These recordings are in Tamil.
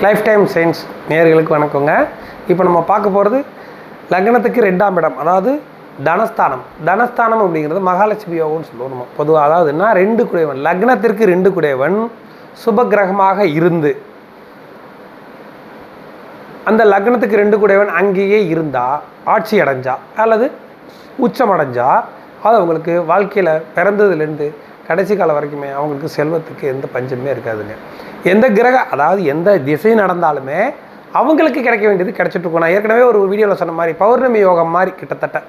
லைஃப் டைம் சயின்ஸ் நேயர்களுக்கு வணக்கங்க. இப்போ நம்ம பார்க்க போகிறது லக்னத்துக்கு 2ஆம் இடம், அதாவது தனஸ்தானம். தனஸ்தானம் அப்படிங்கிறது மகாலட்சுமி யோகம்னு சொல்லுவோம் நம்ம பொதுவாக. அதாவதுன்னா 2 குடையவன், லக்னத்திற்கு 2 குடையவன் சுப கிரகமாக இருந்து அந்த லக்னத்துக்கு 2 குடையவன் அங்கேயே இருந்தால், ஆட்சி அடைஞ்சா அல்லது உச்சம் அடைஞ்சா, அது அவங்களுக்கு வாழ்க்கையில் பிறந்ததுலேருந்து கடைசி காலம் வரைக்குமே அவங்களுக்கு செல்வத்துக்கு எந்த பஞ்சமே இருக்காதுங்க. எந்த அதாவது எந்த திசை நடந்தாலுமே அவங்களுக்கு கிடைக்க வேண்டியது கிடைச்சிட்ருக்கும். நான் ஏற்கனவே ஒரு வீடியோவில் சொன்ன மாதிரி பௌர்ணமி யோகம் மாதிரி கிட்டத்தட்ட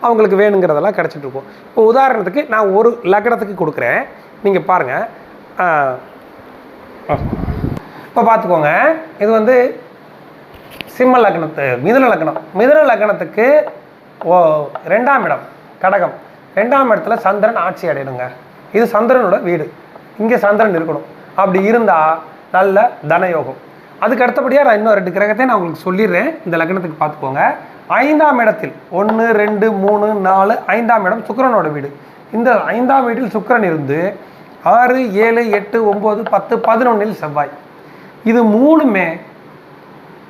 அவங்களுக்கு வேணுங்கிறதெல்லாம் கிடைச்சிட்ருக்கும். இப்போ உதாரணத்துக்கு நான் ஒரு லக்னத்துக்கு கொடுக்குறேன், நீங்கள் பாருங்கள். இப்போ பார்த்துக்கோங்க, இது வந்து சிம்ம லக்னத்து மிதுன லக்னம். மிதுன லக்னத்துக்கு 2ஆம் இடம் கடகம். 2ஆம் இடத்துல சந்திரன் ஆட்சி அடையணுங்க. இது சந்திரனோட வீடு. இங்கே சந்திரன் இருக்கணும். அப்படி இருந்தால் நல்ல தனயோகம். அதுக்கு அடுத்தபடியாக நான் இன்னும் 2 கிரகத்தை நான் உங்களுக்கு சொல்லிடுறேன். இந்த லக்னத்துக்கு பார்த்துக்கோங்க. 5ஆம் இடத்தில் 1, 2, 3, 4 5ஆம் இடம் சுக்கிரனோட வீடு. இந்த 5ஆம் வீட்டில் சுக்கிரன் இருந்து 6, 7, 8, 9, 10, 11 செவ்வாய். இது 3மே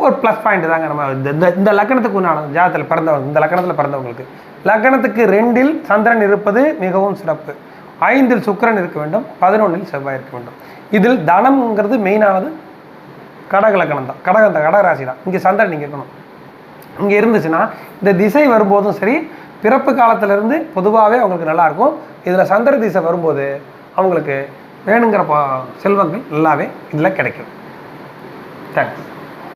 ஒரு ப்ளஸ் பாயிண்ட் தாங்க. நம்ம இந்த லக்னத்துக்கு உண்டான ஜாதகத்தில் பிறந்தவங்க, இந்த லக்னத்தில் பிறந்தவங்களுக்கு லக்னத்துக்கு 2இல் சந்திரன் இருப்பது மிகவும் சிறப்பு. 5இல் சுக்கிரன் இருக்க வேண்டும், 11இல் செவ்வாய் இருக்க வேண்டும். இதில் தனம்ங்கிறது மெயினானது கடக லக்னம் தான், கடகராசி தான். இங்கே சந்திரன் இங்கே இருக்கணும். இங்கே இருந்துச்சுன்னா இந்த திசை வரும்போதும் சரி, பிறப்பு காலத்திலேருந்து பொதுவாகவே அவங்களுக்கு நல்லாயிருக்கும். இதில் சந்திர திசை வரும்போது அவங்களுக்கு வேணுங்கிற செல்வங்கள் நல்லாவே இதில் கிடைக்கும். தேங்க்ஸ்.